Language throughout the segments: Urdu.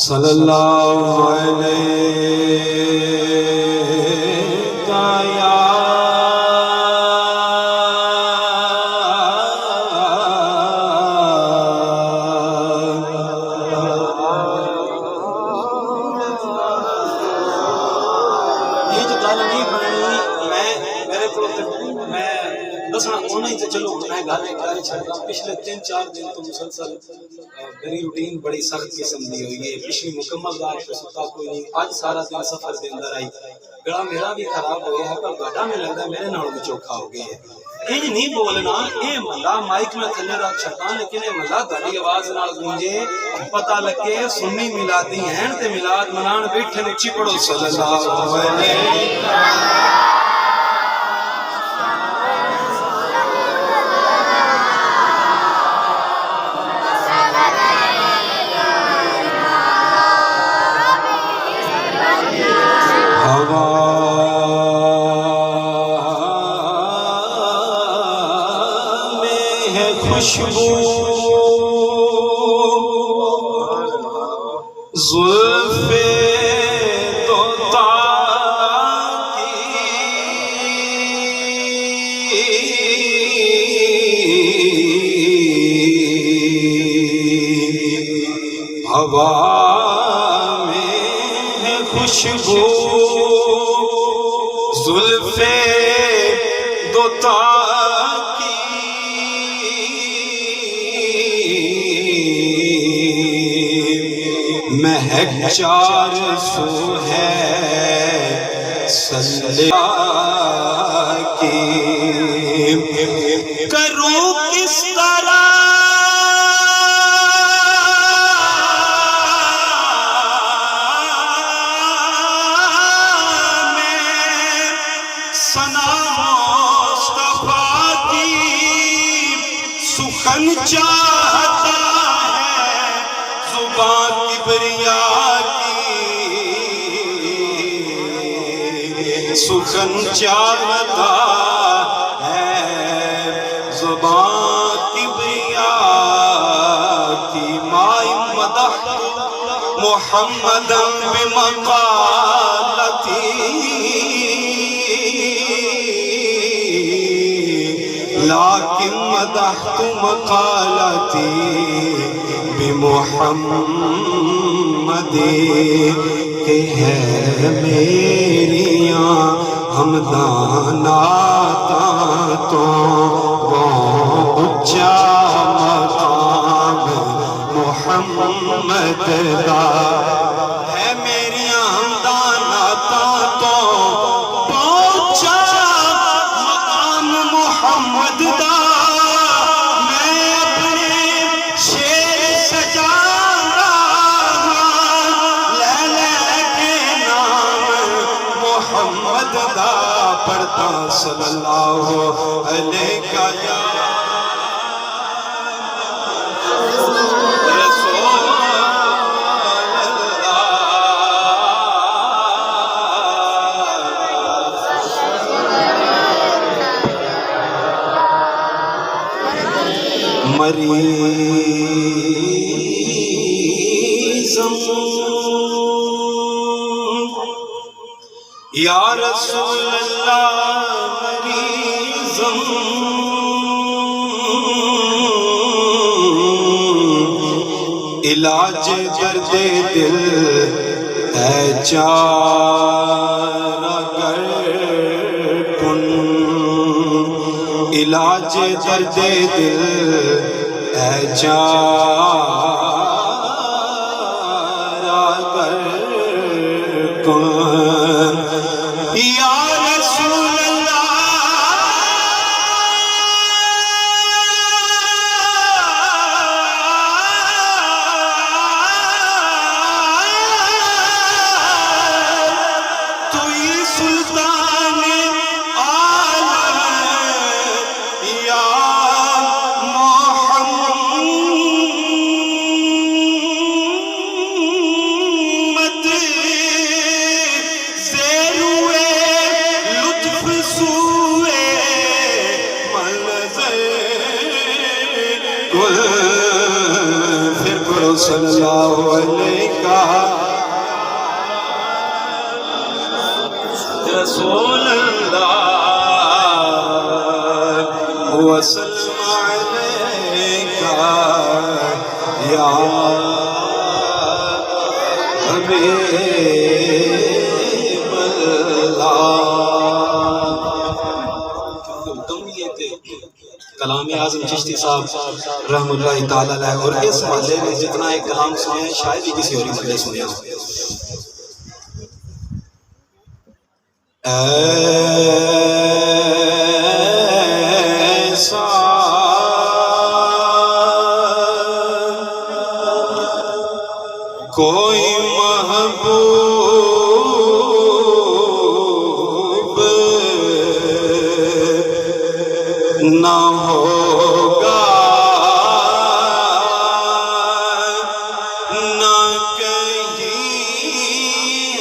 صلی اللہ علیہ یا یہ جو گل نہیں بننی میرے کو میں دسنا ہونا ہی چلو میں گل چھڑتا پچھلے 3-4 دن تو مسلسل میری روٹین بڑی سخت قسم دی ہوئی ہے. پچھلی مکمل رات تو ستا کوئی نہیں. آج سارا دن سفر دے اندر آئی گلا میرا بھی خراب ہو گیا ہے پر گاڑا میں لگتا ہے میرے نال بھی چوکھا ہو گیا ہے. انج نہیں بولنا اے ملا مائک میں تھلے رکھ چھڑتا لیکن اے ملا گاڑی آواز نال گونجے پتہ لگے سنی میلادی ہیں تے میلاد منان بیٹھے اچھی پڑھو صلی اللہ علیہ خوشبو زلف طوطا کی ہوا میں ہے خوشبو زلف طوطا مہک 400 ہے صلی کی کروں کس طرح میں ثنا مصطفیٰ کی سخن چاہتا ہے زبان کبریا کی سخن چاہتا ہے زبان کبریا کی مائی مدح محمدا بمقالتی لیکن مدحت مقالتی بمحمد کہ ہے میریاں ہمدان نعتاں تو وہ اچھا مقام محمد دا ہے میریاں ہمدان نعتاں تو وہ اچھا مقام محمد دا پڑھتا صلی اللہ علیہ یا رسول اللہ مریض یا رسول اللہ مریضم علاج درد دل اے چارہ گر کن علاج درد دل اے چارہ گر کن یا رسول اللہ تو ہی سلطان عالم یا صلی اللہ علیہ رسول اللہ وسلم علیکہ یا حبیب اللہ. دم یہ تھے کلام اعظم چشتی صاحب رحم اللہ تعالیٰ علیہ، اور اس محلے میں جتنا ایک کلام سنے ہیں شاید ہی کسی اور محلے سنے ہوں. ایسا کوئی محبوب نہ ہوگا نہ کہیں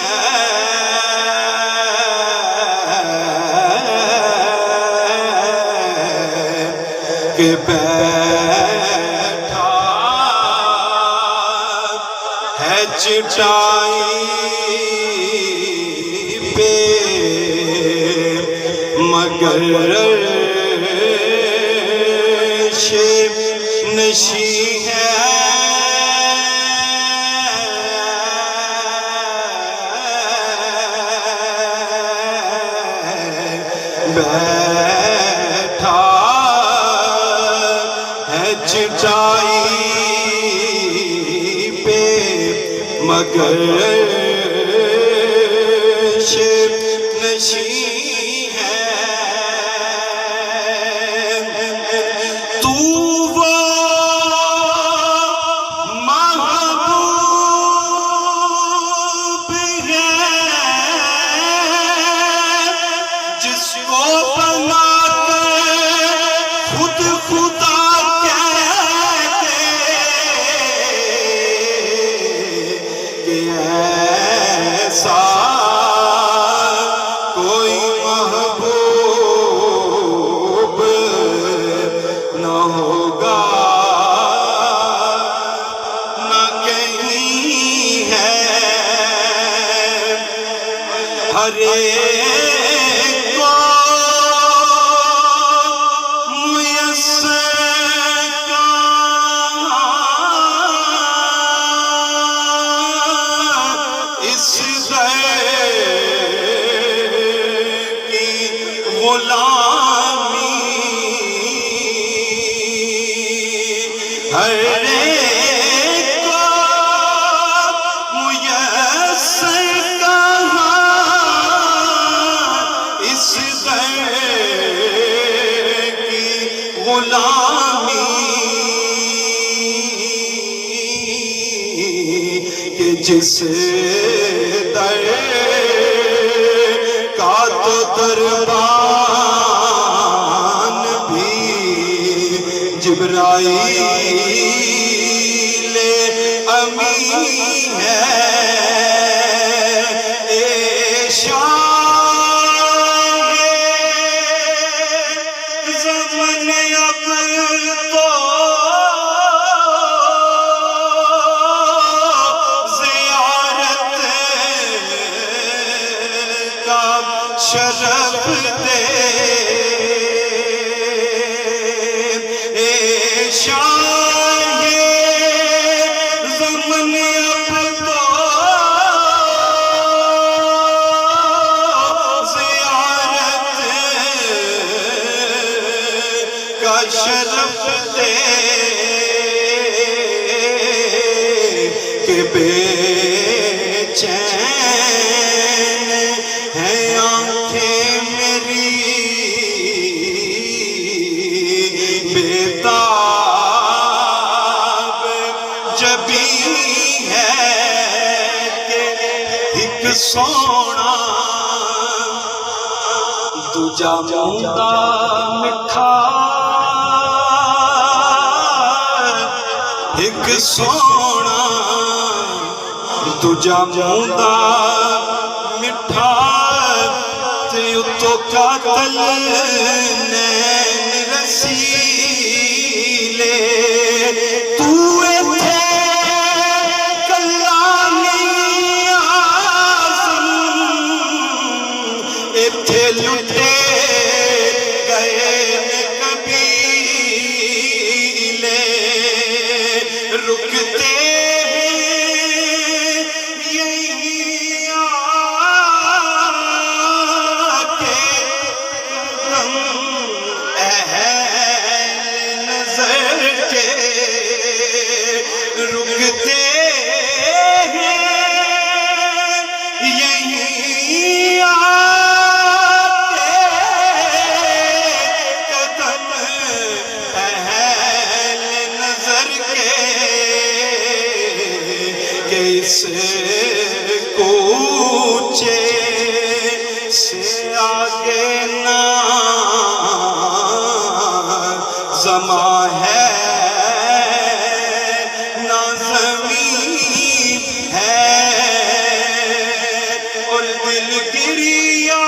ہے کہ بیٹھا ہے چٹائی پہ مگر نشی ہے بیٹھا ہے چٹائی پہ مگر نشی ہر ایک کو میسر کہاں اس در کی غلامی ہر ایک کو میسر غلامی کہ جس در کا تو دربان بھی جبرائیل امین ہے. شرف دے شاہ زمن اب تو زیارت کا شرف دے کہ بے چین ہے آنکھیں میری بیتاب جبی ہے کہ ایک سونا دوجا موندا مٹھا ایک سونا دوجا موندا مٹھا تے اتو قاتل نین رسیلے تو ایتھے کلانی آزم کوچے سے آگے نہ زماں ہے نہ زمین ہے، اور دل گریا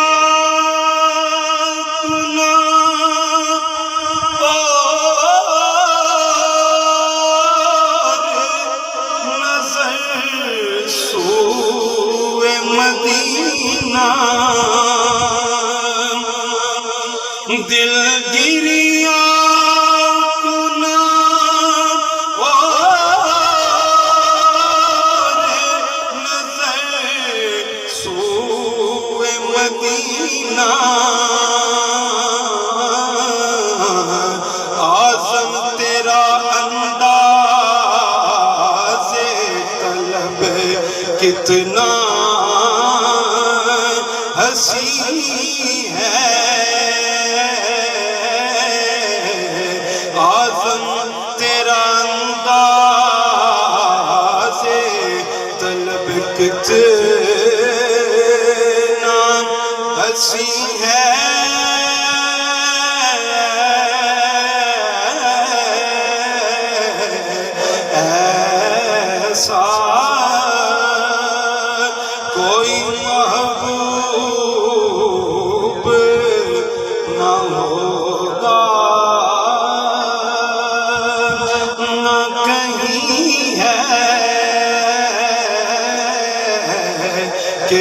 مدینہ دل گریا کنا اور نظر سوئے مدینہ، اعظم تیرا انداز طلب کتنا حسین ہے، اعظم تیرا انداز طلب کتنا حسین ہے، ایسا کوئی محبوب نہ ہوگا، نہ کہیں ہے کہ